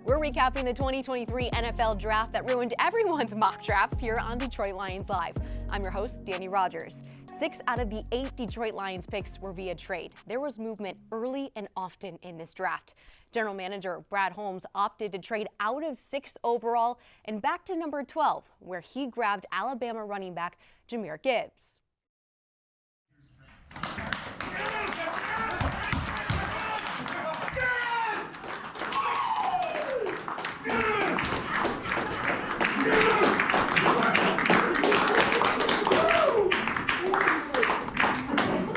We're recapping the 2023 NFL Draft that ruined everyone's mock drafts here on Detroit Lions Live. I'm your host, Dannie Rogers. 6 out of the 8 Detroit Lions picks were via trade. There was movement early and often in this draft. General Manager Brad Holmes opted to trade out of 6th overall and back to number 12, where he grabbed Alabama running back Jahmyr Gibbs.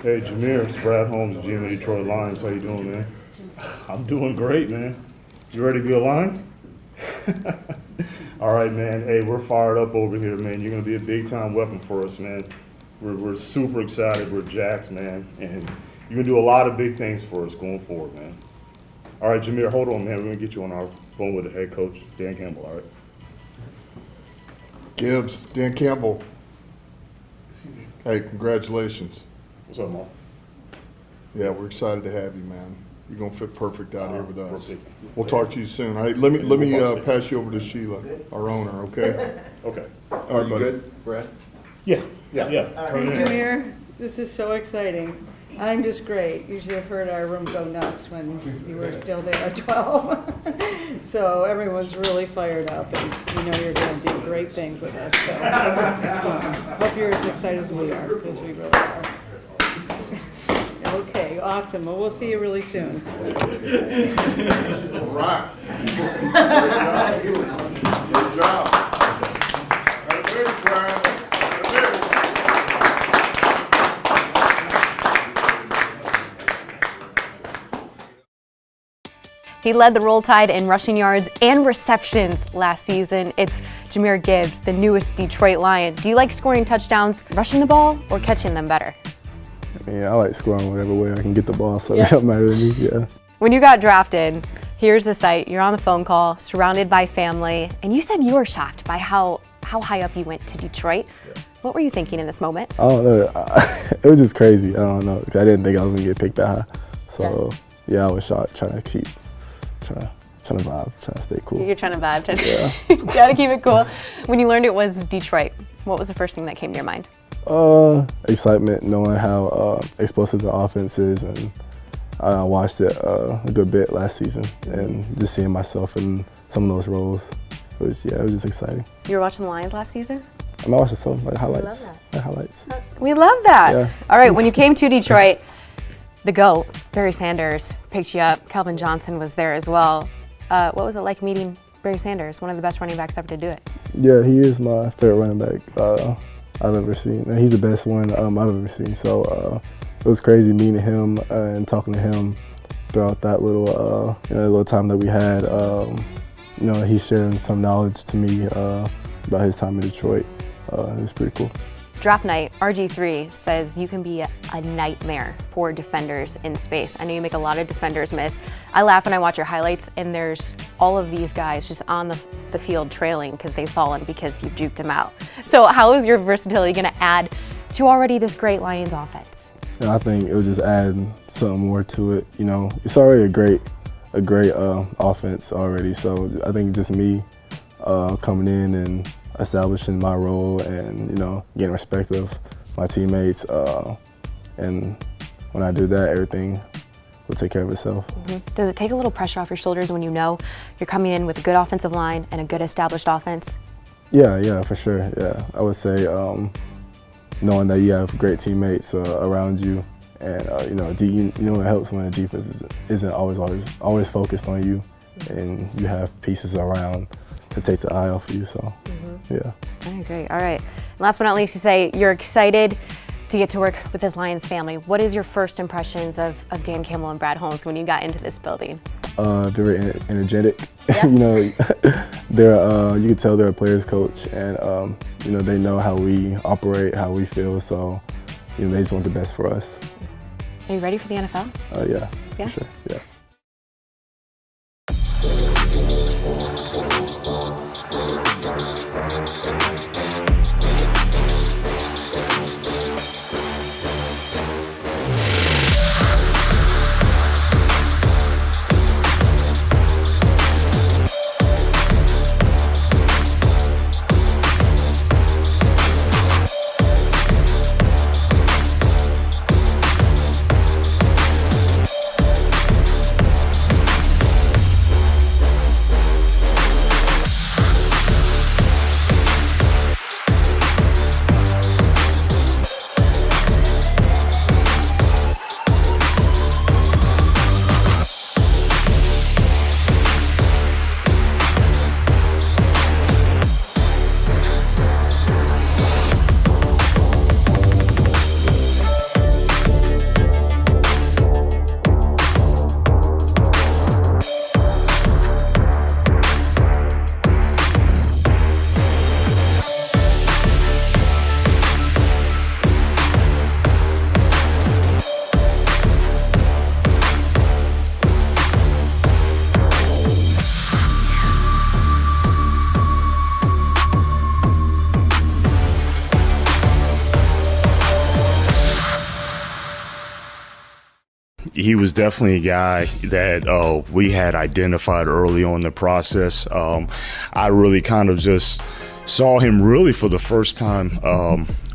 Hey Jahmyr, it's Brad Holmes, GM of Detroit Lions. How you doing, man? I'm doing great, man. You ready to be a Lion? All right, man. Hey, we're fired up over here, man. You're gonna be a big time weapon for us, man. We're super excited. We're jacked, man, and you're gonna do a lot of big things for us going forward, man. All right, Jahmyr, hold on, man. We're gonna get you on our phone with the head coach, Dan Campbell. All right. Gibbs, Dan Campbell. Hey, congratulations. What's up, Mark? Yeah, we're excited to have you, man. You're gonna fit perfect out here with us. Perfect. We'll talk to you soon. All right, let me pass you over to Sheila, our owner. Okay. Okay. All right, buddy. Good, Brad? Yeah. Yeah. Turn it in. Jahmyr, this is so exciting. I'm just great. You should have heard our room go nuts when you were still there at 12. So everyone's really fired up, and we know you're going to do great things with us. So hope you're as excited as we are, because we really are. Okay, awesome. Well, we'll see you really soon. All right. Good job. That's it, Brad. That's it. He led the Roll Tide in rushing yards and receptions last season. It's Jahmyr Gibbs, the newest Detroit Lion. Do you like scoring touchdowns, rushing the ball, or catching them better? Yeah, I like scoring whatever way I can get the ball, so it doesn't matter to me, yeah. When you got drafted, here's the site. You're on the phone call, surrounded by family, and you said you were shocked by how high up you went to Detroit. Yeah. What were you thinking in this moment? I don't know. It was just crazy. I don't know. I didn't think I was going to get picked that high. So, yeah, I was shocked, trying to vibe, trying to stay cool. You're trying to vibe, trying to keep it cool. When you learned it was Detroit, what was the first thing that came to your mind? Excitement, knowing how explosive the offense is, and I watched it a good bit last season, and just seeing myself in some of those roles, it was just exciting. You were watching the Lions last season? I watched some highlights. We love that. Highlights. We love that. Yeah. All right, when you came to Detroit, the GOAT, Barry Sanders, picked you up. Calvin Johnson was there as well. What was it like meeting Barry Sanders, one of the best running backs ever to do it? Yeah, he is my favorite running back I've ever seen. And he's the best one I've ever seen. So it was crazy meeting him and talking to him throughout that little time that we had. He's sharing some knowledge to me about his time in Detroit. It was pretty cool. Draft night, RG3 says you can be a nightmare for defenders in space. I know you make a lot of defenders miss. I laugh when I watch your highlights, and there's all of these guys just on the field trailing because they've fallen because you juked them out. So how is your versatility going to add to already this great Lions offense? I think it would just add something more to it. It's already a great offense already. So I think just me coming in and establishing my role and, getting respect of my teammates. And when I do that, everything will take care of itself. Mm-hmm. Does it take a little pressure off your shoulders when you know you're coming in with a good offensive line and a good established offense? Yeah, for sure. Yeah, I would say knowing that you have great teammates around you, and it helps when the defense isn't always focused on you, and you have pieces around to take the eye off of you. So, yeah. All right, great. All right. Last but not least, you say you're excited to get to work with this Lions family. What is your first impressions of Dan Campbell and Brad Holmes when you got into this building? Very energetic. Yeah. You can tell they're a players coach, and they know how we operate, how we feel. So, they just want the best for us. Are you ready for the NFL? Yeah, Yeah? for sure. Yeah. he was definitely a guy that we had identified early on in the process. I really kind of just saw him really for the first time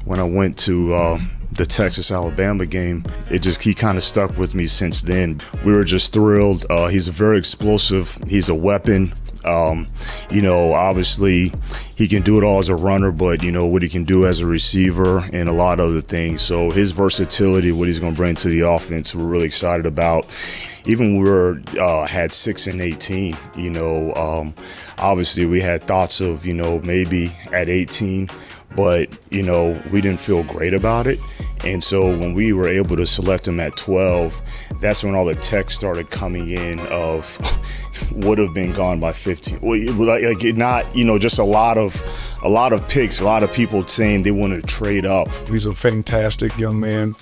when I went to the Texas-Alabama game. He kind of stuck with me since then. We were just thrilled. He's very explosive. He's a weapon. Obviously he can do it all as a runner, but what he can do as a receiver and a lot of other things. So his versatility, what he's going to bring to the offense, we're really excited about. Even when we had 6 and 18, obviously we had thoughts of, maybe at 18, but, we didn't feel great about it. And so when we were able to select him at 12, that's when all the text started coming in of would have been gone by 15. Just a lot of picks, a lot of people saying they want to trade up. He's a fantastic young man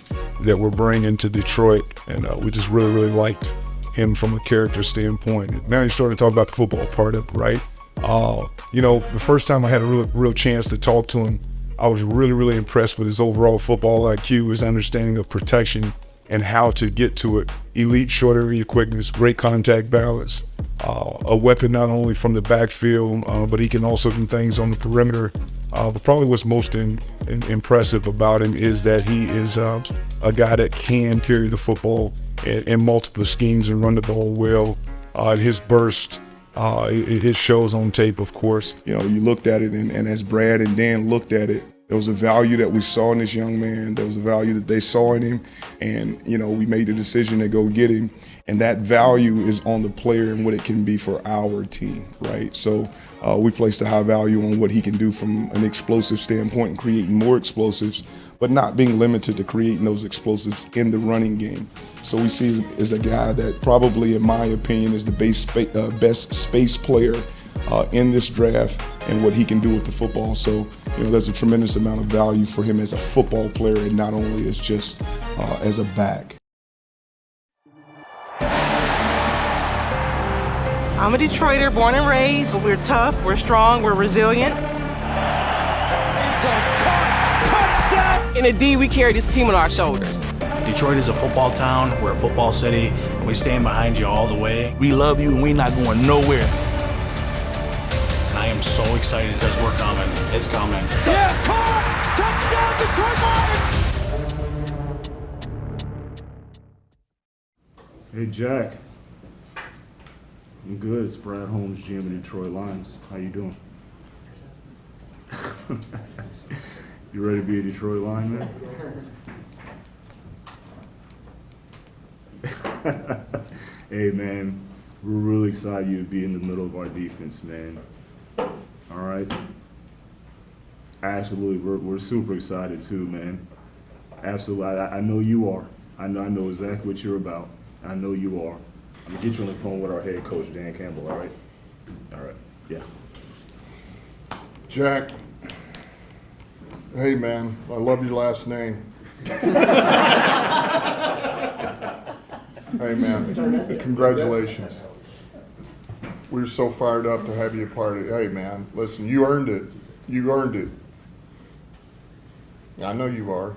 that we're bringing to Detroit, and we just really, really liked him from a character standpoint. Now you're starting to talk about the football part of it, right? The first time I had a real chance to talk to him, I was really, really impressed with his overall football IQ, his understanding of protection and how to get to it. Elite short area quickness, great contact balance, a weapon not only from the backfield, but he can also do things on the perimeter. But probably what's most impressive about him is that he is a guy that can carry the football in multiple schemes and run the ball well. His burst, it shows on tape, of course. You looked at it, and as Brad and Dan looked at it, there was a value that we saw in this young man. There was a value that they saw in him, and we made the decision to go get him. And that value is on the player and what it can be for our team, right? So we placed a high value on what he can do from an explosive standpoint and creating more explosives, but not being limited to creating those explosives in the running game. So we see him as a guy that probably, in my opinion, is the best space player in this draft and what he can do with the football. So, there's a tremendous amount of value for him as a football player and not only as just as a back. I'm a Detroiter, born and raised. We're tough, we're strong, we're resilient. Touchdown! In the D, we carry this team on our shoulders. Detroit is a football town, we're a football city, and we stand behind you all the way. We love you and we're not going nowhere. And I am so excited because we're coming. It's coming. Yes! Touchdown, Detroit Lions! Hey, Jack. I'm good. It's Brad Holmes, GM of Detroit Lions. How you doing? You ready to be a Detroit Lion, man? Hey, man, we're really excited you to be in the middle of our defense, man. All right? Absolutely, we're super excited too, man. Absolutely, I know you are. I know exactly what you're about. I know you are. I'm gonna get you on the phone with our head coach, Dan Campbell, all right? All right, yeah. Jack, hey man, I love your last name. Hey man, congratulations. We're so fired up to have you a part of it. Hey man, listen, you earned it. You earned it. I know you are.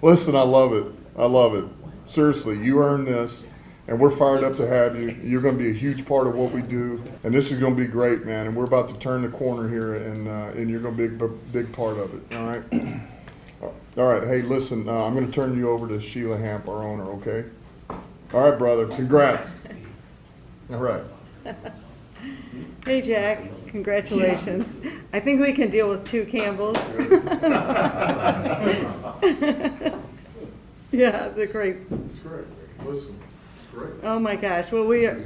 Listen, I love it. I love it. Seriously, you earned this, and we're fired up to have you. You're going to be a huge part of what we do, and this is going to be great, man. And we're about to turn the corner here, and you're going to be a big part of it. All right. All right. Hey, listen, I'm going to turn you over to Sheila Hamp, our owner. Okay. All right, brother. Congrats. All right. Hey, Jack, congratulations. I think we can deal with 2 Campbells. Yeah, it's great. It's great. Listen, it's great. Oh my gosh. Well, we are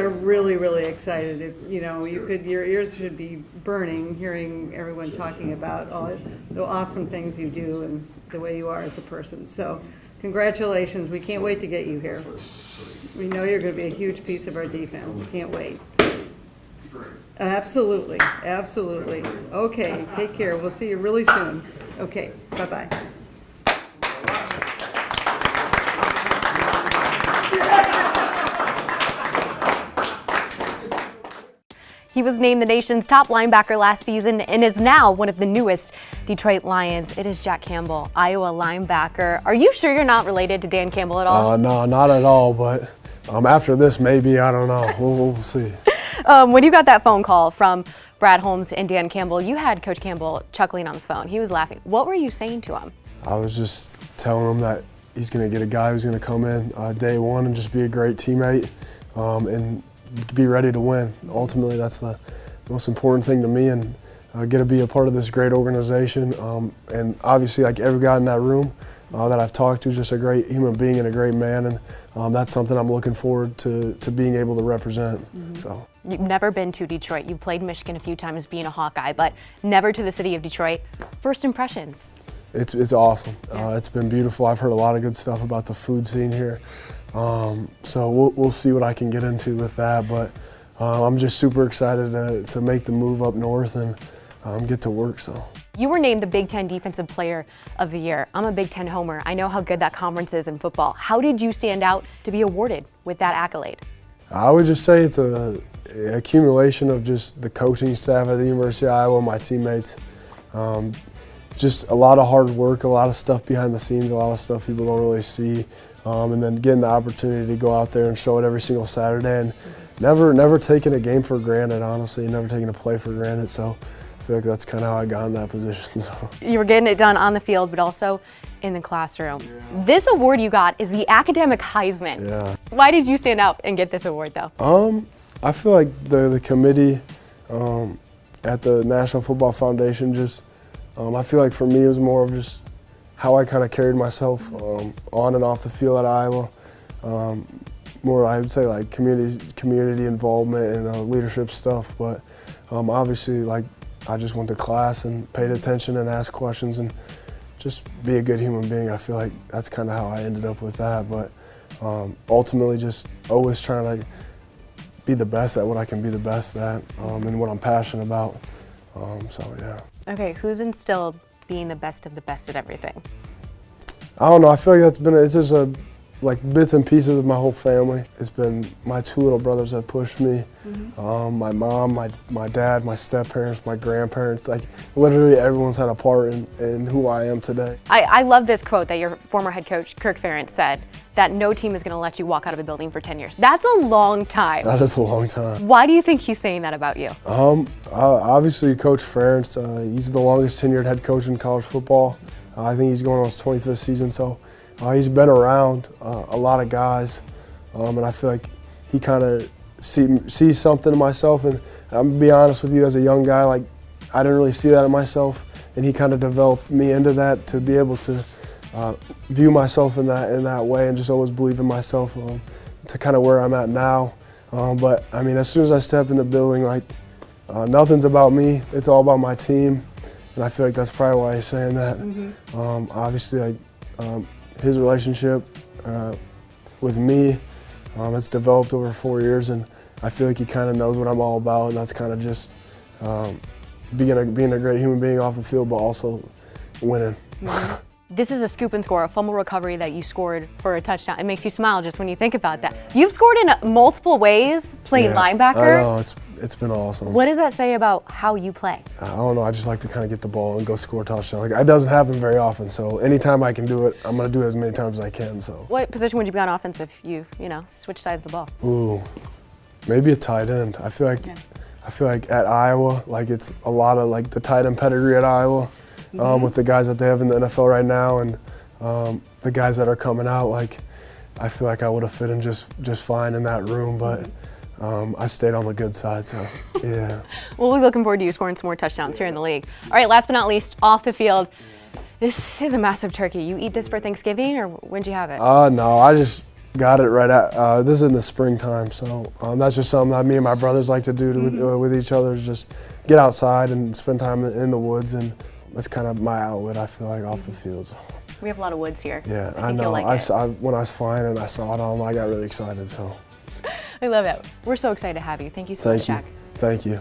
really, really excited. Your ears should be burning hearing everyone talking about all the awesome things you do and the way you are as a person. So, congratulations. We can't wait to get you here. We know you're going to be a huge piece of our defense. Can't wait. Absolutely. Absolutely. Okay. Take care. We'll see you really soon. Okay. Bye-bye. He was named the nation's top linebacker last season and is now one of the newest Detroit Lions. It is Jack Campbell, Iowa linebacker. Are you sure you're not related to Dan Campbell at all? No, not at all, but after this, maybe, I don't know. We'll see. When you got that phone call from Brad Holmes and Dan Campbell, you had Coach Campbell chuckling on the phone. He was laughing. What were you saying to him? I was just telling him that he's going to get a guy who's going to come in day one and just be a great teammate and be ready to win. Ultimately, that's the most important thing to me, and get to be a part of this great organization. And obviously, like every guy in that room that I've talked to is just a great human being and a great man, and that's something I'm looking forward to being able to represent. So. You've never been to Detroit. You've played Michigan a few times being a Hawkeye, but never to the city of Detroit. First impressions? It's awesome. It's been beautiful. I've heard a lot of good stuff about the food scene here. So we'll see what I can get into with that, but I'm just super excited to make the move up north and get to work. So. You were named the Big Ten Defensive Player of the Year. I'm a Big Ten homer. I know how good that conference is in football. How did you stand out to be awarded with that accolade? I would just say it's a accumulation of just the coaching staff at the University of Iowa, my teammates. Just a lot of hard work, a lot of stuff behind the scenes, a lot of stuff people don't really see. And then getting the opportunity to go out there and show it every single Saturday, and never taking a game for granted, honestly, never taking a play for granted. So I feel like that's kind of how I got in that position. So. You were getting it done on the field, but also in the classroom. Yeah. This award you got is the Academic Heisman. Yeah. Why did you stand out and get this award, though? I feel like the committee at the National Football Foundation just, I feel like for me it was more of just how I kind of carried myself on and off the field at Iowa. More, I would say, like community involvement and leadership stuff. But obviously, like, I just went to class and paid attention and asked questions and just be a good human being. I feel like that's kind of how I ended up with that. But ultimately, just always trying to be the best at what I can be the best at and what I'm passionate about. So yeah. Okay, who's instilled being the best of the best at everything? I don't know. I feel like it's just like bits and pieces of my whole family. It's been my two little brothers that pushed me, my mom, my dad, my step-parents, my grandparents. Like literally everyone's had a part in who I am today. I love this quote that your former head coach, Kirk Ferentz, said, that no team is going to let you walk out of a building for 10 years. That's a long time. That is a long time. Why do you think he's saying that about you? Obviously, Coach Ferentz, he's the longest tenured head coach in college football. I think he's going on his 25th season, so he's been around a lot of guys, and I feel like he kind of sees something in myself. And I'm gonna be honest with you, as a young guy, like I didn't really see that in myself, and he kind of developed me into that to be able to view myself in that way and just always believe in myself to kind of where I'm at now. But I mean, as soon as I step in the building, like nothing's about me; it's all about my team, and I feel like that's probably why he's saying that. Obviously, like. His relationship with me has developed over 4 years, and I feel like he kind of knows what I'm all about, and that's kind of just being a great human being off the field, but also winning. This is a scoop and score, a fumble recovery that you scored for a touchdown. It makes you smile just when you think about that. You've scored in multiple ways playing linebacker. I know, it's been awesome. What does that say about how you play? I don't know, I just like to kind of get the ball and go score a touchdown. Like, it doesn't happen very often, so anytime I can do it, I'm going to do it as many times as I can. So. What position would you be on offense if you switch sides of the ball? Ooh, maybe a tight end. I feel like at Iowa, like it's a lot of like the tight end pedigree at Iowa. With the guys that they have in the NFL right now and the guys that are coming out, like I feel like I would have fit in just fine in that room, but I stayed on the good side, so yeah. We'll be looking forward to you scoring some more touchdowns here in the league. All right, last but not least, off the field, this is a massive turkey. You eat this for Thanksgiving, or when'd you have it? No, I just got it right at, this is in the springtime, so that's just something that me and my brothers like to do with each other, is just get outside and spend time in the woods, and that's kind of my outlet, I feel like, off the field. We have a lot of woods here. Yeah, I know. When I was flying and I saw it on, I got really excited. So. I love it. We're so excited to have you. Thank you so much, Jack. Thank you.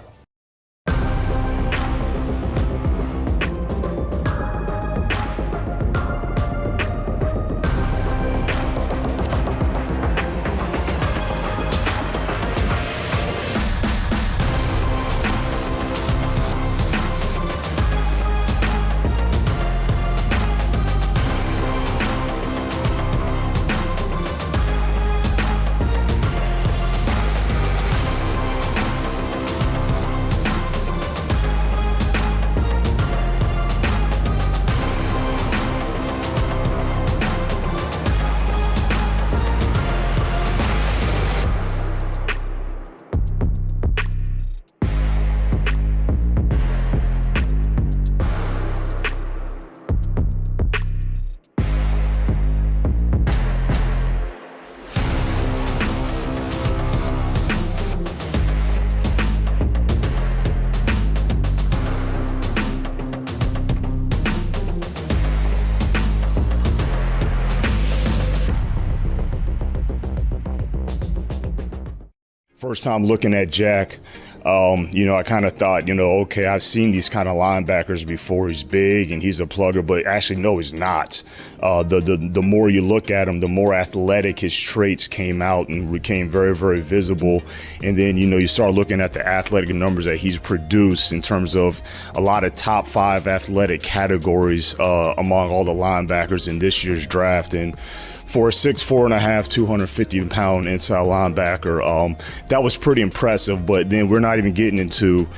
First time looking at Jack, I kind of thought, okay, I've seen these kind of linebackers before. He's big and he's a plugger, but actually, no, he's not. The more you look at him, the more athletic his traits came out and became very, very visible. And then, you start looking at the athletic numbers that he's produced in terms of a lot of top 5 athletic categories among all the linebackers in this year's draft. And for a 6'4.5", 250-pound inside linebacker, that was pretty impressive. But then we're not even getting into,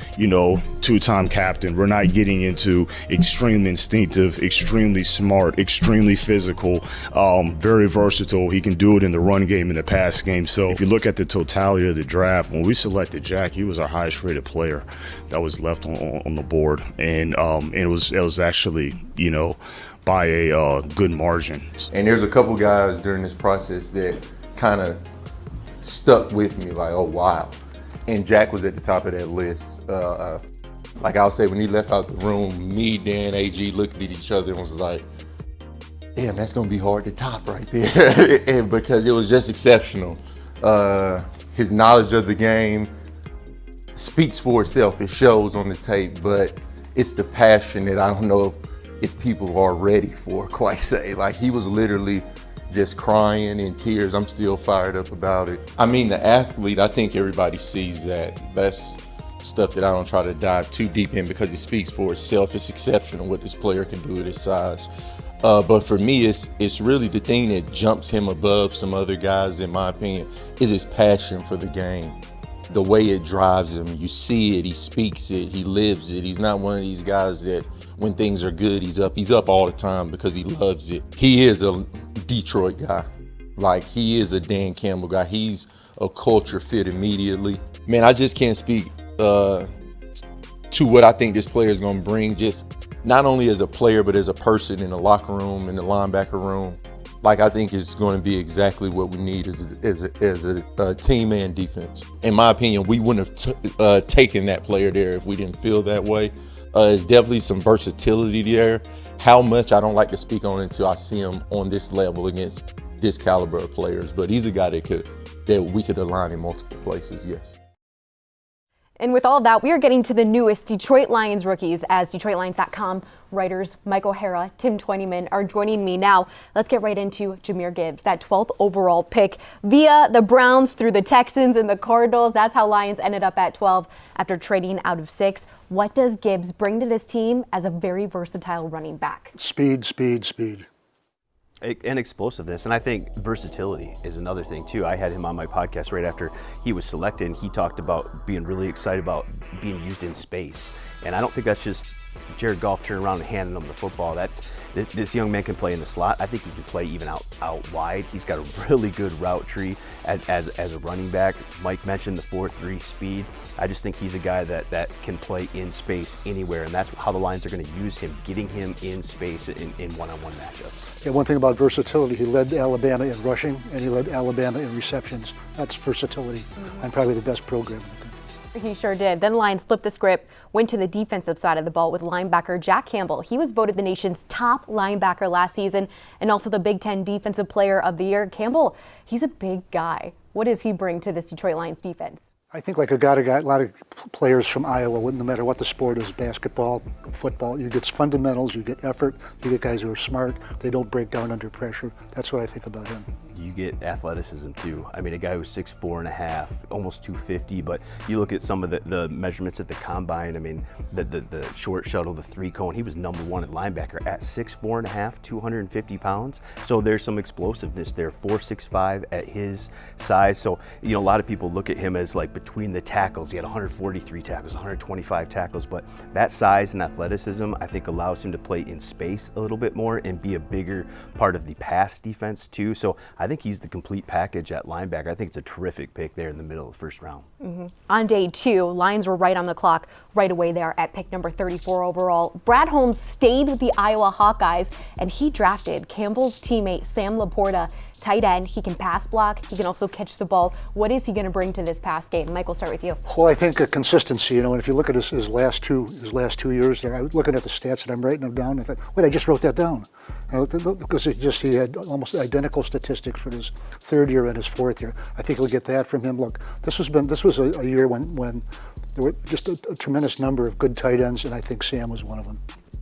two-time captain. We're not getting into extremely instinctive, extremely smart, extremely physical, very versatile. He can do it in the run game and the pass game. So if you look at the totality of the draft, when we selected Jack, he was our highest-rated player that was left on the board, and it was actually, by a good margin. And there's a couple guys during this process that kind of stuck with me, like, oh, wow. And Jack was at the top of that list. Like I'll say, when he left out the room, me, Dan, AG looked at each other and was like, damn, that's going to be hard to top right there. And because it was just exceptional. His knowledge of the game speaks for itself. It shows on the tape, but it's the passion that I don't know if people are ready for, quite say. Like, he was literally just crying in tears. I'm still fired up about it. I mean, the athlete, I think everybody sees that. That's stuff that I don't try to dive too deep in because it speaks for itself. It's exceptional what this player can do at his size. But for me, it's really the thing that jumps him above some other guys, in my opinion, is his passion for the game. The way it drives him, you see it, he speaks it, he lives it. He's not one of these guys that when things are good, he's up all the time because he loves it. He is a Detroit guy. Like, he is a Dan Campbell guy. He's a culture fit immediately. Man, I just can't speak to what I think this player is going to bring, just not only as a player, but as a person in the locker room, in the linebacker room. Like, I think it's going to be exactly what we need as a team and defense. In my opinion, we wouldn't have taken that player there if we didn't feel that way. There's definitely some versatility there. How much, I don't like to speak on it until I see him on this level against this caliber of players. But he's a guy that we could align in multiple places, yes. And with all of that, we are getting to the newest Detroit Lions rookies as DetroitLions.com writers Mike O'Hara, Tim Twentyman are joining me now. Let's get right into Jahmyr Gibbs, that 12th overall pick via the Browns through the Texans and the Cardinals. That's how Lions ended up at 12 after trading out of 6. What does Gibbs bring to this team as a very versatile running back? Speed, speed, speed. And explosiveness, and I think versatility is another thing too. I had him on my podcast right after he was selected, and he talked about being really excited about being used in space. And I don't think that's just Jared Goff turning around and handing him the football. This young man can play in the slot. I think he can play even out wide. He's got a really good route tree as a running back. Mike mentioned the 4.3 speed. I just think he's a guy that can play in space anywhere, and that's how the Lions are going to use him, getting him in space in one-on-one matchups. Yeah, one thing about versatility, he led Alabama in rushing and he led Alabama in receptions. That's versatility. And probably the best program in the country. He sure did. Then Lions flipped the script, went to the defensive side of the ball with linebacker Jack Campbell. He was voted the nation's top linebacker last season and also the Big Ten Defensive Player of the Year. Campbell, he's a big guy. What does he bring to this Detroit Lions defense? I think like a lot of players from Iowa, no matter what the sport is, basketball, football, you get fundamentals, you get effort, you get guys who are smart, they don't break down under pressure. That's what I think about him. You get athleticism too. I mean, a guy who's 6'4.5", almost 250, but you look at some of the measurements at the combine. I mean, the short shuttle, the 3-cone, he was #1 at linebacker at 6'4.5", 250 pounds. So there's some explosiveness there, 4.65 at his size. So, a lot of people look at him as like between the tackles. He had 143 tackles, 125 tackles, but that size and athleticism, I think, allows him to play in space a little bit more and be a bigger part of the pass defense too. So I think he's the complete package at linebacker. I think it's a terrific pick there in the middle of the first round. On day 2, Lions were right on the clock right away there at pick number 34 overall. Brad Holmes stayed with the Iowa Hawkeyes, and he drafted Campbell's teammate Sam Laporta, tight end. He can pass block. He can also catch the ball. What is he going to bring to this pass game? Mike, we'll start with you. Well, I think a consistency, and if you look at his last two years there, I was looking at the stats and I'm writing them down. I thought, wait, I just wrote that down. Because he had almost identical statistics for his 3rd year and his 4th year. I think we'll get that from him. Look, this was a year when there were just a tremendous number of good tight ends, and I think Sam was one of them.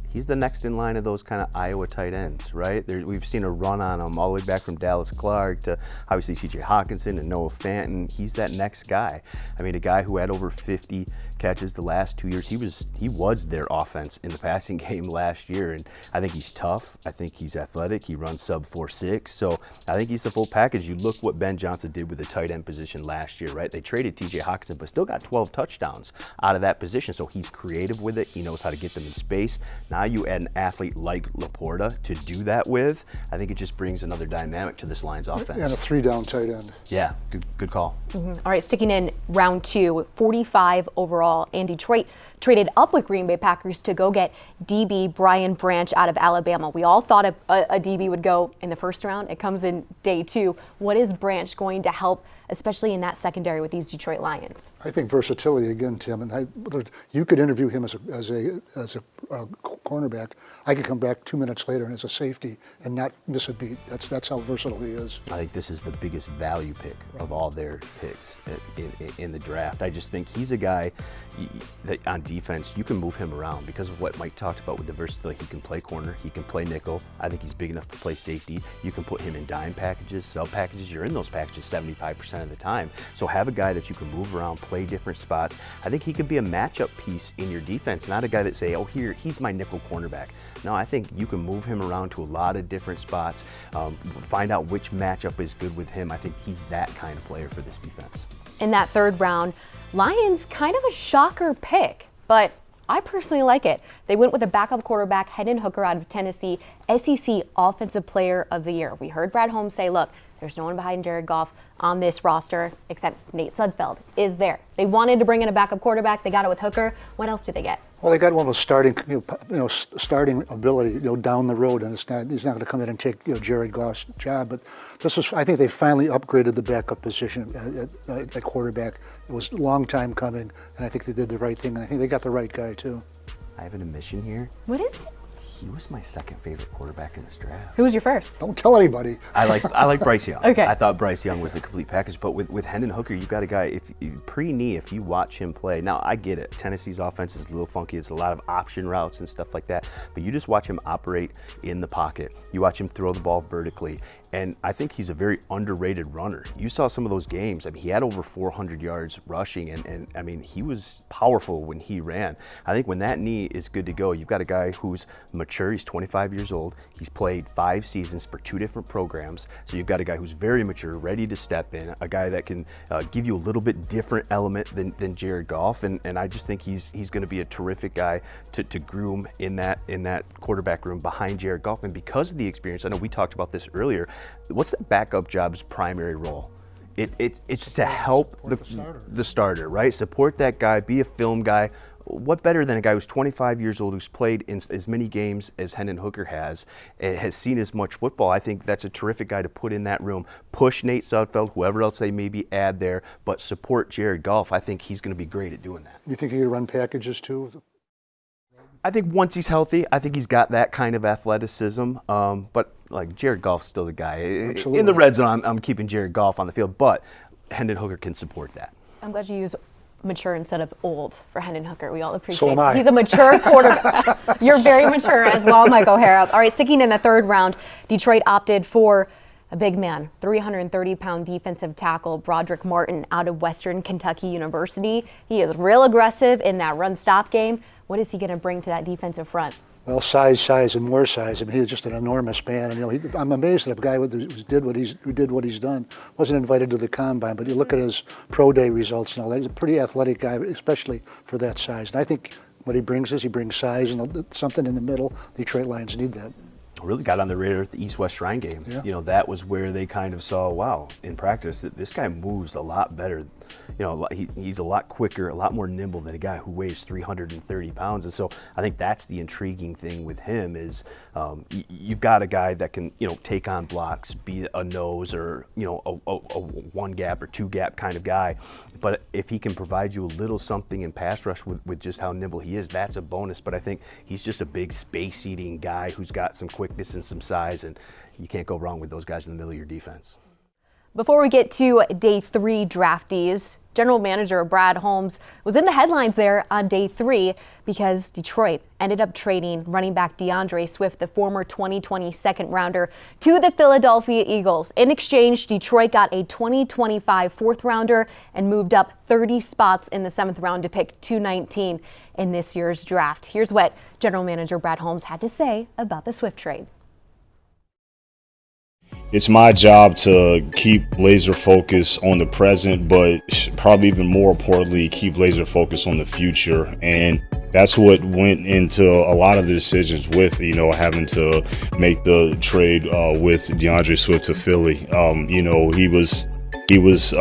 He's the next in line of those kind of Iowa tight ends, right? We've seen a run on him all the way back from Dallas Clark to obviously C.J. Hawkinson and Noah Fanton. He's that next guy. I mean, a guy who had over 50 catches the last 2 years. He was their offense in the passing game last year, and I think he's tough. I think he's athletic. He runs sub 4.6, so I think he's the full package. You look what Ben Johnson did with the tight end position last year, right? They traded T.J. Hawkinson, but still got 12 touchdowns out of that position, so he's creative with it. He knows how to get them in space. Now you add an athlete like Laporta to do that with, I think it just brings another dynamic to this Lions offense. And a 3-down tight end. Yeah, good call. All right, sticking in round 2, 45 overall, and Detroit traded up with Green Bay Packers to go get DB Brian Branch out of Alabama. We all thought a DB would go in the first round. It comes in day 2. What is Branch going to help, especially in that secondary with these Detroit Lions? I think versatility again, Tim. And you could interview him as a cornerback. I could come back 2 minutes later and as a safety and not miss a beat. That's how versatile he is. I think this is the biggest value pick of all their picks in the draft. I just think he's a guy that on defense you can move him around because of what Mike talked about with the versatility. He can play corner, he can play nickel. I think he's big enough to play safety. You can put him in dime packages, sub packages. You're in those packages 75% of the time. So have a guy that you can move around, play different spots. I think he could be a matchup piece in your defense, not a guy that say, oh, he's my nickel cornerback. No, I think you can move him around to a lot of different spots, find out which matchup is good with him. I think he's that kind of player for this defense. In that 3rd round, Lions kind of a shocker pick, but I personally like it. They went with a backup quarterback, Hendon Hooker out of Tennessee, SEC Offensive Player of the Year. We heard Brad Holmes say, look, there's no one behind Jared Goff on this roster except Nate Sudfeld is there. They wanted to bring in a backup quarterback. They got it with Hooker. What else did they get? Well, they got one of those starting ability, down the road, and he's not going to come in and take Jared Goff's job. But I think they finally upgraded the backup position at quarterback. It was a long time coming, and I think they did the right thing. And I think they got the right guy too. I have an admission here. What is it? He was my second favorite quarterback in this draft. Who was your first? Don't tell anybody. I like Bryce Young. Okay. I thought Bryce Young was the complete package, but with Hendon Hooker, you got a guy, pre-knee, if you watch him play, now I get it, Tennessee's offense is a little funky, it's a lot of option routes and stuff like that, but you just watch him operate in the pocket. You watch him throw the ball vertically, and I think he's a very underrated runner. You saw some of those games, I mean, he had over 400 yards rushing, and I mean, he was powerful when he ran. I think when that knee is good to go, you've got a guy who's mature, he's 25 years old, he's played 5 seasons for 2 different programs, so you've got a guy who's very mature, ready to step in, a guy that can give you a little bit different element than Jared Goff, and I just think he's going to be a terrific guy to groom in that quarterback room behind Jared Goff, and because of the experience, I know we talked about this earlier, what's the backup job's primary role? It's to help the starter, right? Support that guy, be a film guy. What better than a guy who's 25 years old, who's played in as many games as Hendon Hooker has seen as much football? I think that's a terrific guy to put in that room. Push Nate Sudfeld, whoever else they maybe add there, but support Jared Goff. I think he's going to be great at doing that. You think he could run packages too? I think once he's healthy, I think he's got that kind of athleticism. But like Jared Goff's still the guy. Absolutely. In the red zone, I'm keeping Jared Goff on the field, but Hendon Hooker can support that. I'm glad you use mature instead of old for Hendon Hooker. We all appreciate So am I. He's a mature quarterback. You're very mature as well, Mike O'Hara. All right, sticking in the 3rd round, Detroit opted for a big man, 330-pound defensive tackle, Broderick Martin out of Western Kentucky University. He is real aggressive in that run-stop game. What is he going to bring to that defensive front? Well, size, and more size. I mean, he's just an enormous man. And I'm amazed at a guy who did what he's done. Wasn't invited to the combine, but you look at his pro day results and all that. He's a pretty athletic guy, especially for that size. And I think what he brings size and something in the middle. Detroit Lions need that. really got on the radar at the East-West Shrine game. Yeah. You know, that was where they kind of saw, wow, in practice, this guy moves a lot better. You know, he's a lot quicker, a lot more nimble than a guy who weighs 330 pounds. And so I think that's the intriguing thing with him is you've got a guy that can, you know, take on blocks, be a nose or, you know, a one gap or two gap kind of guy. But if he can provide you a little something in pass rush with just how nimble he is, that's a bonus. But I think he's just a big space-eating guy who's got some quickness and some size, and you can't go wrong with those guys in the middle of your defense. Before we get to day 3 draftees, General Manager Brad Holmes was in the headlines there on day 3 because Detroit ended up trading running back DeAndre Swift, the former 2020 second rounder, to the Philadelphia Eagles. In exchange, Detroit got a 2025 fourth rounder and moved up 30 spots in the 7th round to pick 219 in this year's draft. Here's what General Manager Brad Holmes had to say about the Swift trade. It's my job to keep laser focus on the present, but probably even more importantly, keep laser focus on the future. And that's what went into a lot of the decisions with, you know, having to make the trade with DeAndre Swift to Philly. You know, he was his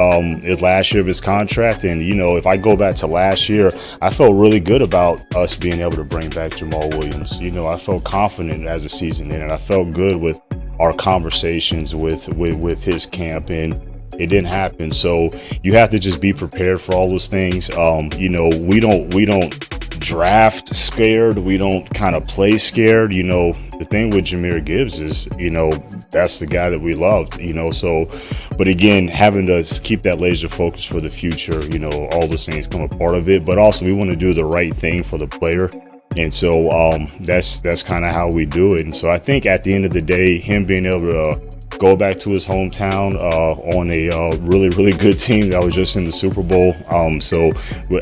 last year of his contract, and you know, if I go back to last year, I felt really good about us being able to bring back Jamal Williams. You know, I felt confident as a season ended. I felt good with our conversations with his camp, and it didn't happen. So you have to just be prepared for all those things. You know, we don't draft scared. We don't kind of play scared. You know, the thing with Jahmyr Gibbs is, you know, that's the guy that we loved, you know. So, but again, having to keep that laser focus for the future, you know, all those things come a part of it. But also we want to do the right thing for the player. And so that's kind of how we do it. And so I think at the end of the day, him being able to go back to his hometown on a really, really good team that was just in the Super Bowl. So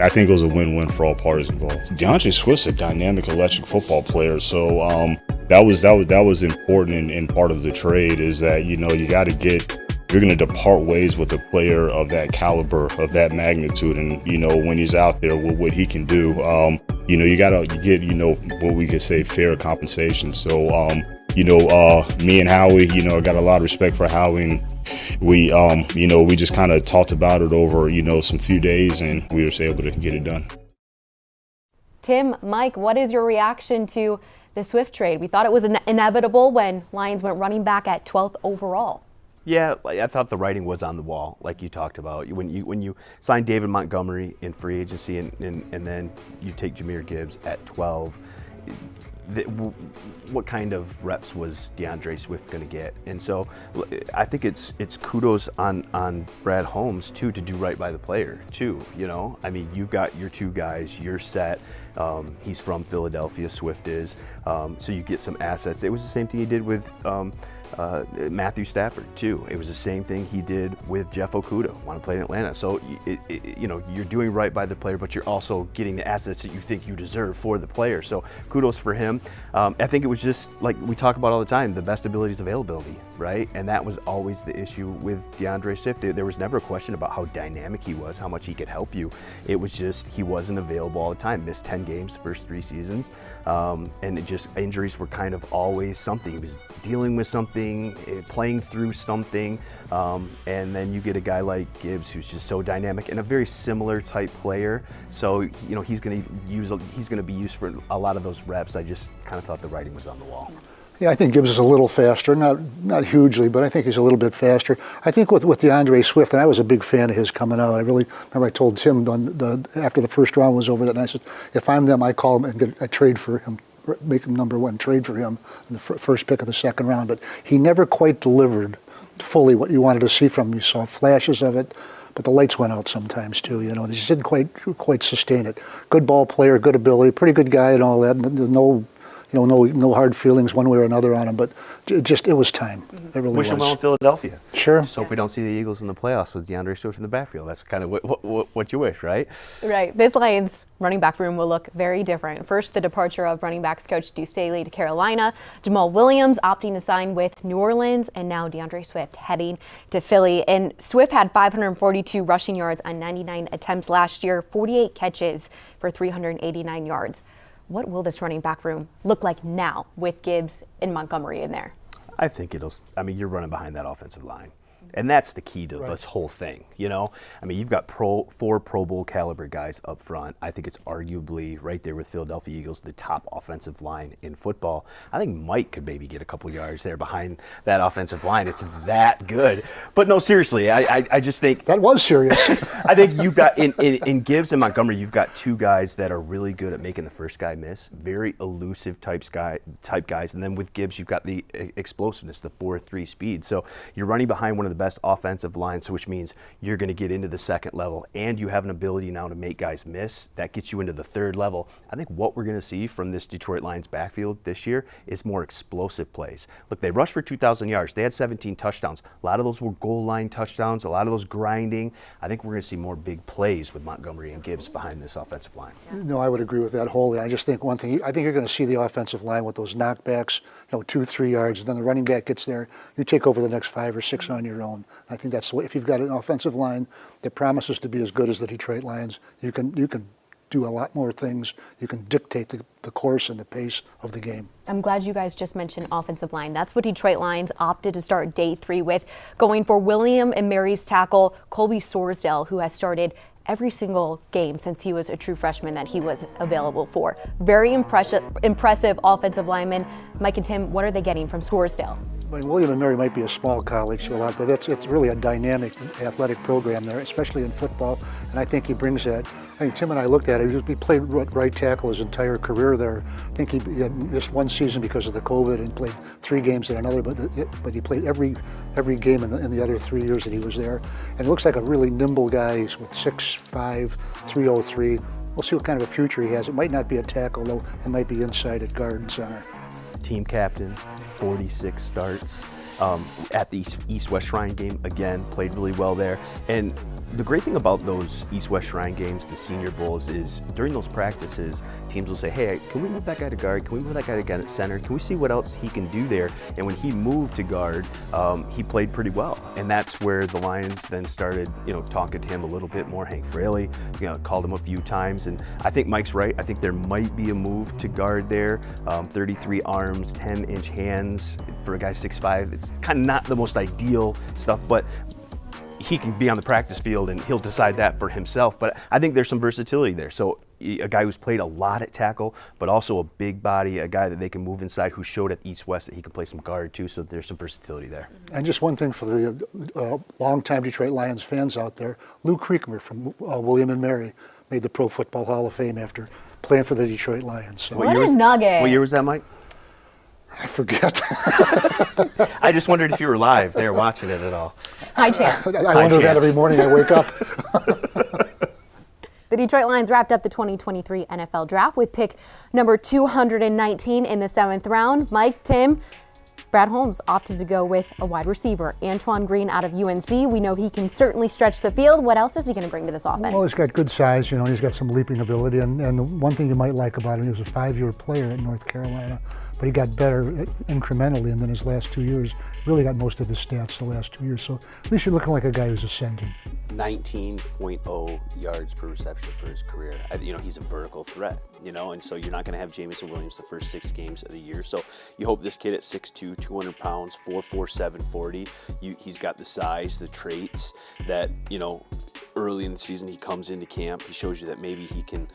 I think it was a win-win for all parties involved. DeAndre Swift's a dynamic, electric football player. So that was important in part of the trade is that, you know, you're going to depart ways with a player of that caliber, of that magnitude. And, you know, when he's out there, what he can do, you know, you get, you know, what we could say fair compensation. So, you know, me and Howie, you know, I got a lot of respect for Howie. And we, you know, we just kind of talked about it over, you know, some few days, and we were able to get it done. Tim, Mike, what is your reaction to the Swift trade? We thought it was inevitable when Lions went running back at 12th overall. Yeah, I thought the writing was on the wall, like you talked about. When you sign David Montgomery in free agency and then you take Jahmyr Gibbs at 12, what kind of reps was DeAndre Swift going to get? And so I think it's kudos on Brad Holmes too to do right by the player too. You know, I mean, you've got your two guys, you're set. He's from Philadelphia, Swift is, so you get some assets. It was the same thing he did with Matthew Stafford too. It was the same thing he did with Jeff Okudah, want to play in Atlanta. So you know, you're doing right by the player, but you're also getting the assets that you think you deserve for the player. So kudos for him. I think it was just like we talk about all the time, the best ability is availability, right? And that was always the issue with DeAndre Swift. There was never a question about how dynamic he was, how much he could help you. It was just he wasn't available all the time. Missed 10 games the first 3 seasons, and it just injuries were kind of always something. He was dealing with something, playing through something, and then you get a guy like Gibbs who's just so dynamic and a very similar type player. So you know he's going to be used for a lot of those reps. I just kind of thought the writing was on the wall. Yeah, I think Gibbs is a little faster, not hugely, but I think he's a little bit faster. I think with DeAndre Swift, and I was a big fan of his coming out. I really remember I told Tim after the first round was over that, and I said, if I'm them, I call him and get a trade for him, make him number 1, trade for him in the first pick of the 2nd round. But he never quite delivered fully what you wanted to see from him. You saw flashes of it, but the lights went out sometimes too. You know, he just didn't quite sustain it. Good ball player, good ability, pretty good guy, and all that. No hard feelings one way or another on him, but it was time. It really Wish was. him well in Philadelphia. Sure. Just hope we don't see the Eagles in the playoffs with DeAndre Swift in the backfield. That's kind of what you wish, right? Right. This Lions running back room will look very different. First, the departure of running backs coach Deuce Staley to Carolina, Jamal Williams opting to sign with New Orleans, and now DeAndre Swift heading to Philly. And Swift had 542 rushing yards on 99 attempts last year, 48 catches for 389 yards. What will this running back room look like now with Gibbs and Montgomery in there? I think you're running behind that offensive line. And that's the key to this whole thing, you know? I mean, you've got 4 Pro Bowl caliber guys up front. I think it's arguably right there with Philadelphia Eagles, the top offensive line in football. I think Mike could maybe get a couple yards there behind that offensive line. It's that good. But no, seriously, I just think... That was serious. I think you've got, in Gibbs and Montgomery, you've got 2 guys that are really good at making the first guy miss, very elusive type guys. And then with Gibbs, you've got the explosiveness, the 4.3 speed. So you're running behind one of the best offensive lines, which means you're going to get into the second level, and you have an ability now to make guys miss. That gets you into the third level. I think what we're going to see from this Detroit Lions backfield this year is more explosive plays. Look, they rushed for 2,000 yards. They had 17 touchdowns. A lot of those were goal line touchdowns, a lot of those grinding. I think we're going to see more big plays with Montgomery and Gibbs behind this offensive line. No, I would agree with that wholly. I just think one thing, I think you're going to see the offensive line with those knockbacks, 2-3 yards, and then the running back gets there. You take over the next 5 or 6 on your own. I think that's the way. If you've got an offensive line that promises to be as good as the Detroit Lions, you can do a lot more things. You can dictate the course and the pace of the game. I'm glad you guys just mentioned offensive line. That's what Detroit Lions opted to start day 3 with, going for William and Mary's tackle, Colby Sorsdale, who has started every single game since he was a true freshman that he was available for. Very impressive offensive lineman. Mike and Tim, what are they getting from Sorsdale? I mean, William and Mary might be a small college, but it's really a dynamic athletic program there, especially in football. And I think he brings that. I think Tim and I looked at it. He played right tackle his entire career there. I think he had missed 1 season because of the COVID and played 3 games in another, but he played every game in the other 3 years that he was there. And it looks like a really nimble guy. He's with 6'5", 303. We'll see what kind of a future he has. It might not be a tackle, though. It might be inside at guard and center. Team captain, 46 starts. At the East-West Shrine game, again, played really well there. And the great thing about those East-West Shrine games, the Senior Bowls, is during those practices, teams will say, hey, can we move that guy to guard? Can we move that guy to center? Can we see what else he can do there? And when he moved to guard, he played pretty well. And that's where the Lions then started, talking to him a little bit more. Hank Fraley, called him a few times. And I think Mike's right. I think there might be a move to guard there. 33 arms, 10-inch hands for a guy 6'5". It's kind of not the most ideal stuff, but he can be on the practice field and he'll decide that for himself. But I think there's some versatility there. So a guy who's played a lot at tackle, but also a big body, a guy that they can move inside, who showed at East-West that he can play some guard too. So there's some versatility there. And just one thing for the longtime Detroit Lions fans out there, Lou Creekmer from William and Mary made the Pro Football Hall of Fame after playing for the Detroit Lions. So what a nugget. What year was that, Mike? I forget. I just wondered if you were live there watching it at all. High chance. I wonder that every morning I wake up. The Detroit Lions wrapped up the 2023 NFL Draft with pick number 219 in the 7th round. Mike, Tim, Brad Holmes opted to go with a wide receiver, Antoine Green out of UNC. We know he can certainly stretch the field. What else is he going to bring to this offense? Well, he's got good size. He's got some leaping ability. And the one thing you might like about him, he was a 5-year player at North Carolina, but he got better incrementally, and then his last 2 years, really got most of his stats the last 2 years. So at least you're looking like a guy who's ascending. 19.0 yards per reception for his career. He's a vertical threat, and so you're not going to have Jamison Williams the first 6 games of the year. So you hope this kid at 6'2", 200 pounds, 4'4", 740, he's got the size, the traits that, early in the season he comes into camp, he shows you that maybe he can,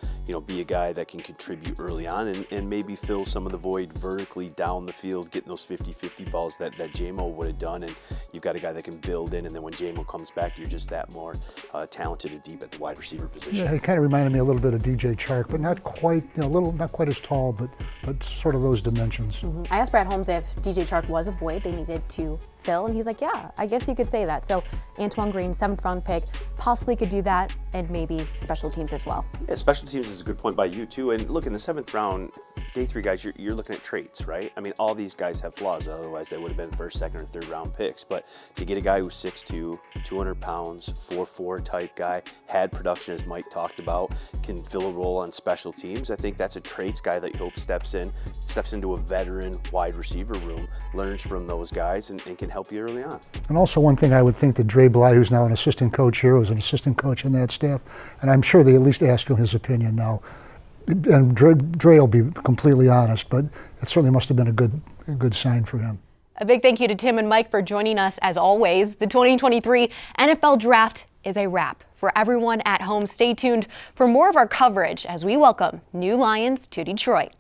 be a guy that can contribute early on and maybe fill some of the void vertically down the field, getting those 50-50 balls that J-Mo would have done. And you've got a guy that can build in, and then when J-Mo comes back, you're just that more talented and deep at the wide receiver position. Yeah, he kind of reminded me a little bit of DJ Chark, but not quite, not quite as tall, but sort of those dimensions. I asked Brad Holmes if DJ Chark was a void they needed to fill, and he's like, yeah, I guess you could say that. So Antoine Green, 7th round pick, possibly could do that, and maybe special teams as well. Yeah, special teams is a good point by you too. And look, in the 7th round, day 3 guys, you're looking at traits, right? I mean, all these guys have flaws, otherwise they would have been 1st, 2nd, or 3rd round picks. But to get a guy who's 6'2", 200 pounds, 4'4" type guy, had production as Mike talked about, can fill a role on special teams, I think that's a traits guy that you hope steps into a veteran wide receiver room, learns from those guys, and can help you early on. And also one thing I would think that Dre Bly, who's now an assistant coach here, was an assistant coach on that staff, and I'm sure they at least asked him his opinion now. and Dre will be completely honest, but it certainly must have been a good sign for him. A big thank you to Tim and Mike for joining us as always. The 2023 NFL Draft is a wrap. For everyone at home, stay tuned for more of our coverage as we welcome new Lions to Detroit.